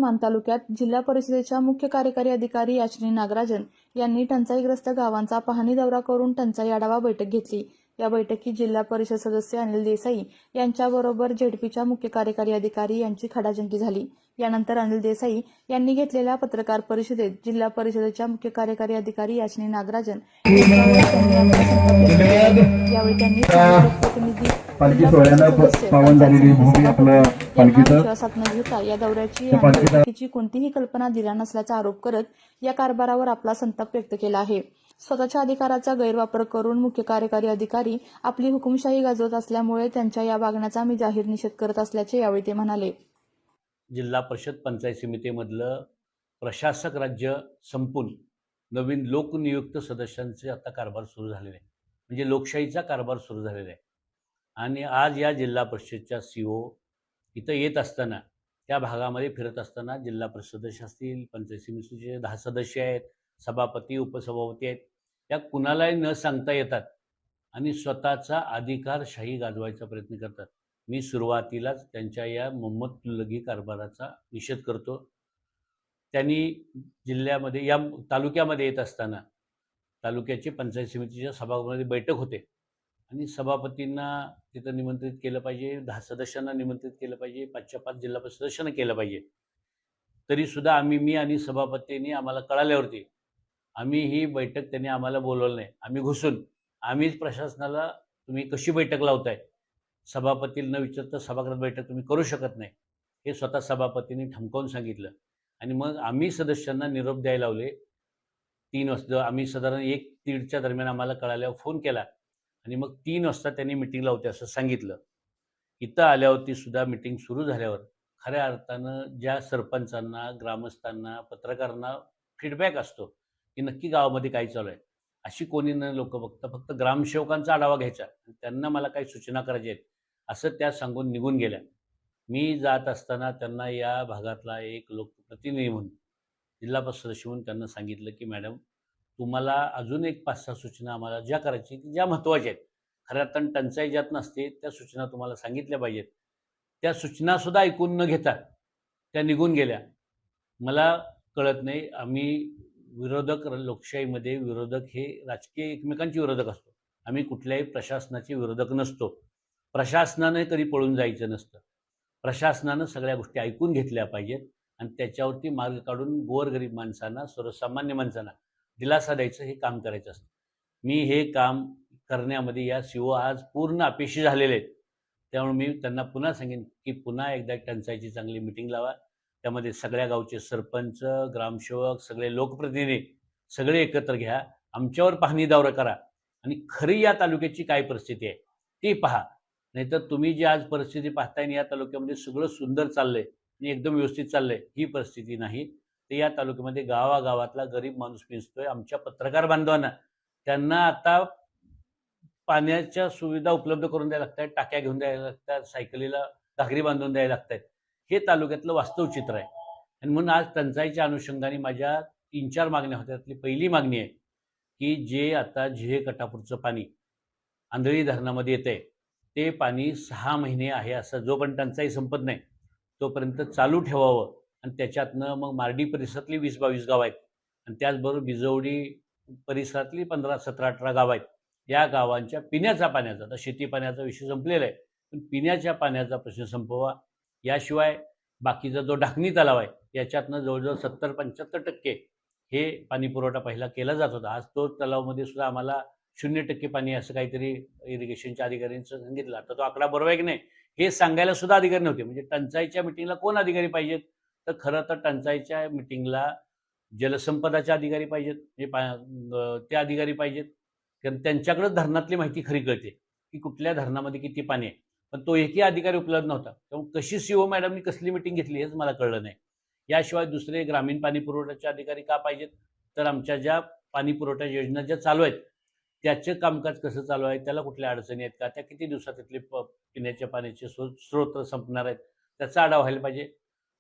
मान तालुक्यात जिल्हा परिषदेच्या मुख्य कार्यकारी अधिकारी याचनी नागराजन यांनी टंचाईग्रस्त गावांचा पाहणी दौरा करून टंचाई आढावा बैठक घेतली। या बैठकीत जिल्हा परिषद सदस्य अनिल देसाई यांच्याबरोबर झेडपीच्या मुख्य कार्यकारी अधिकारी यांची खडाजंगी झाली। यानंतर अनिल देसाई यांनी घेतलेल्या पत्रकार परिषदेत जिल्हा परिषदेच्या मुख्य कार्यकारी अधिकारी याचनी नागराजन यावेळी त्यांनी लोकप्रतिनिधी पालखी सोहळ्यानं पावन झालेली भूमी आपलं पालखीचं विश्वासात न घेता या दौऱ्याची आणि बैठकीची कोणतीही कल्पना दिला नसल्याचा आरोप करत या कारभारावर आपला संताप व्यक्त केला आहे। स्वतःच्या अधिकाराचा गैरवापर करून मुख्य कार्यकारी अधिकारी आपली हुकुमशाही गाजवत असल्यामुळे त्यांच्या या वागण्याचा मी जाहीर निषेध करत असल्याचे यावेळी ते म्हणाले। जिल्हा परिषद पंचायत समितीमधलं प्रशासक राज्य संपून नवीन लोकनियुक्त सदस्यांचे आता कारभार सुरू झालेले आहे, म्हणजे लोकशाहीचा कारभार सुरू झालेला आहे। आणि आज या जिल्हा परिषदच्या सीओ इथं येत असताना, त्या भागामध्ये फिरत असताना जिल्हा परिषद सदस्य असतील, पंचायत समितीचे 10 सदस्य आहेत, सभापती उपसभापती आहेत, या कुणालाही न सांगता येतात आणि स्वतःचा अधिकारशाही गाजवायचा प्रयत्न करतात। मी सुरुवातीलाच त्यांच्या या मोहम्मदलगी कारभाराचा निषेध करतो। त्यांनी जिल्ह्यामध्ये या तालुक्यामध्ये येत असताना तालुक्याची पंचायत समितीच्या सभागृहामध्ये बैठक होते आणि सभापतींना तिथं निमंत्रित केलं पाहिजे, 10 सदस्यांना निमंत्रित केलं पाहिजे, 5च्या 5 जिल्हा परिषद सदस्यांना केलं पाहिजे। तरीसुद्धा मी आणि सभापतींनी आम्हाला कळाल्यावरती आम्ही ही बैठक त्यांनी आम्हाला बोलवलं नाही। आम्ही घुसून आम्हीच प्रशासनाला तुम्ही कशी बैठक लावताय, सभापतींना विचारता सभागृहात बैठक तुम्ही करू शकत नाही, हे स्वतः सभापतींनी ठमकावून सांगितलं। आणि मग आम्ही सदस्यांना निरोप द्यायला लावले। 3 वाजता आम्ही साधारण 1:30च्या दरम्यान आम्हाला कळाल्यावर फोन केला आणि मग 3 वाजता त्यांनी मिटिंग लावते असं सांगितलं। इथं आल्यावरती सुद्धा मिटिंग सुरू झाल्यावर खऱ्या अर्थानं ज्या सरपंचांना, ग्रामस्थांना, पत्रकारांना फीडबॅक असतो की नक्की गावामध्ये काय चालू आहे, अशी कोणी न लोक बघता फक्त ग्रामसेवकांचा आढावा घ्यायचा, त्यांना मला काही सूचना करायच्या आहेत असं त्या सांगून निघून गेल्या। मी जात असताना त्यांना या भागातला एक लोकप्रतिनिधी म्हणून, जिल्हा परिषद सदस्य म्हणून त्यांना सांगितलं की मॅडम, तुम्हाला अजून एक 5-6 सूचना आम्हाला ज्या करायची की ज्या महत्त्वाच्या आहेत, खऱ्या अर्थानं टंचाई ज्यात नसते त्या सूचना तुम्हाला सांगितल्या पाहिजेत। त्या सूचनासुद्धा ऐकून न घेता त्या निघून गेल्या। मला कळत नाही, आम्ही विरोधक, लोकशाहीमध्ये विरोधक हे राजकीय एकमेकांचे विरोधक असतो, आम्ही कुठल्याही प्रशासनाचे विरोधक नसतो। प्रशासनाने कधी पळून जायचं नसतं, प्रशासनानं सगळ्या गोष्टी ऐकून घेतल्या पाहिजेत आणि त्याच्यावरती मार्ग काढून गोरगरीब माणसांना, सर्वसामान्य माणसांना दिलासा द्यायचं हे काम करायचं असतं। मी हे काम करण्यामध्ये या सीओ आज पूर्ण अपयशी झालेले आहेत। त्यामुळे मी त्यांना पुन्हा सांगेन की पुन्हा एकदा टंचाईची चांगली मिटिंग लावा, त्यामध्ये सगळ्या गावचे सरपंच, ग्रामसेवक, सगळे लोकप्रतिनिधी सगळे एकत्र घ्या, आमच्यावर पाहणी दौरा करा आणि खरी या तालुक्याची काय परिस्थिती आहे ती पहा। नाहीतर तुम्ही जी आज परिस्थिती पाहताय या तालुक्यामध्ये सगळं सुंदर चाललंय आणि एकदम व्यवस्थित चाललंय, ही परिस्थिती नाही। तर या तालुक्यामध्ये गावागावातला गरीब माणूस पिंचतोय। आमच्या पत्रकार बांधवांना त्यांना आता पाण्याच्या सुविधा उपलब्ध करून द्यायला लागतात, टाक्या घेऊन द्यायला लागतात, सायकलीला घागरी बांधून द्यायला लागतात, हे तालुक्यातलं वास्तव चित्र आहे। आणि म्हणून आज टंचाईच्या अनुषंगाने माझ्या 3-4 मागण्या होत्या। त्यातली पहिली मागणी आहे की जे आता झे कटापूरचं पाणी आंधळी धरणामध्ये येतंय, ते पाणी 6 महिने आहे असं, जोपर्यंत टंचाई संपत नाही तोपर्यंत चालू ठेवावं आणि त्याच्यातनं मग मार्डी परिसरातली 20-22 गाव आहेत आणि त्याचबरोबर बिजवडी परिसरातली 15-17-18 गाव आहेत, या गावांच्या पिण्याच्या पाण्याचा, आता शेती पाण्याचा विषय संपलेला आहे, पण पिण्याच्या पाण्याचा प्रश्न संपवा। याशिवाय बाकीचा जो ढाकणी तलाव आहे याच्यातनं जवळजवळ 70-75% हे पाणी पुरवठा पहिला केला जात होता। आज तो तलावमध्ये सुद्धा आम्हाला 0% पाणी असं काहीतरी इरिगेशनच्या अधिकाऱ्यांनी सांगितलं। आता तो आकडा बरोबर आहे की नाही हे सांगायला सुद्धा अधिकारी नव्हते। म्हणजे टंचाईच्या मिटिंगला कोण अधिकारी पाहिजेत, तर खरं तर टंचाईच्या मिटिंगला जलसंपदाचे अधिकारी पाहिजेत, म्हणजे ते अधिकारी पाहिजेत, कारण त्यांच्याकडे धरणातली माहिती खरी कळते की कुठल्या धरणामध्ये किती पाणी आहे, पण तो एकही अधिकारी उपलब्ध नव्हता। त्यामुळे कशी सीओ मॅडमनी कसली मिटिंग घेतली हेच मला कळलं नाही। याशिवाय दुसरे ग्रामीण पाणी पुरवठ्याचे अधिकारी का पाहिजेत, तर आमच्या ज्या पाणी पुरवठा योजना ज्या चालू आहेत त्याचे कामकाज कसं चालू आहे, त्याला कुठल्या अडचणी आहेत का, त्या किती दिवसात तिथले पिण्याच्या पाण्याचे स्रोत संपणार आहेत त्याचा आढावा व्हायला पाहिजे।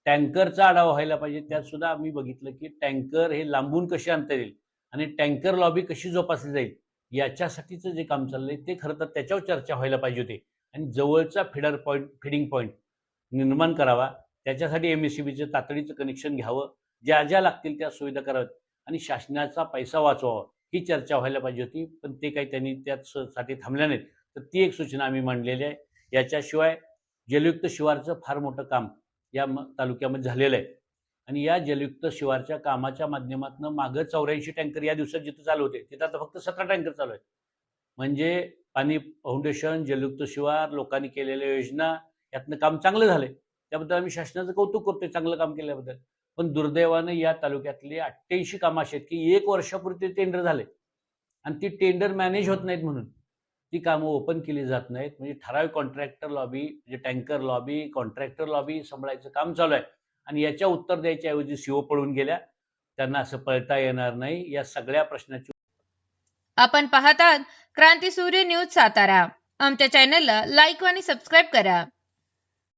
टँकरचा आढावा व्हायला पाहिजे। त्यात सुद्धा आम्ही बघितलं की टँकर हे लांबून कसे आणता येईल आणि टँकर लॉबी कशी जोपासली जाईल याच्यासाठीचं जे काम चाललंय ते खरं तर त्याच्यावर चर्चा व्हायला पाहिजे होती आणि जवळचा फिडिंग पॉईंट निर्माण करावा, त्याच्यासाठी MSEBीचं तातडीचं कनेक्शन घ्यावं, ज्या ज्या लागतील त्या सुविधा कराव्यात आणि शासनाचा पैसा वाचवावा ही चर्चा व्हायला पाहिजे होती, पण ते काही त्यांनी त्यासाठी थांबल्या नाहीत. तर ती एक सूचना आम्ही मांडलेली आहे. याच्याशिवाय जलयुक्त शिवारचं फार मोठं काम या तालुक्यामध्ये झालेलं आहे आणि या जलयुक्त शिवारच्या कामाच्या माध्यमातून मागं 84 टँकर या दिवसात जिथं चालू होते तिथं आता फक्त 17 टँकर चालू आहेत. म्हणजे पाणी फाउंडेशन, जलयुक्त शिवार, लोकांनी केलेल्या योजना यातनं काम चांगलं झालंय. त्याबद्दल आम्ही शासनाचं कौतुक करतोय चांगलं काम केल्याबद्दल. पण दुर्दैवानं या तालुक्यातली 88 कामं अशी आहेत की 1 वर्षापूर्वी ते टेंडर झाले आणि ती टेंडर मॅनेज होत नाहीत म्हणून ती कामं ओपन केली जात नाहीत. म्हणजे ठराविक कॉन्ट्रॅक्टर लॉबी, म्हणजे टँकर लॉबी, कॉन्ट्रॅक्टर लॉबी सांभाळायचं काम चालू आहे आणि याच्या उत्तर द्यायच्या ऐवजी CO पळून गेल्या. त्यांना असं पळता येणार नाही. या सगळ्या प्रश्नाची आपण पाहतात क्रांती सूर्य न्यूज सातारा. आमच्या चॅनलला लाईक आणि सबस्क्राईब करा.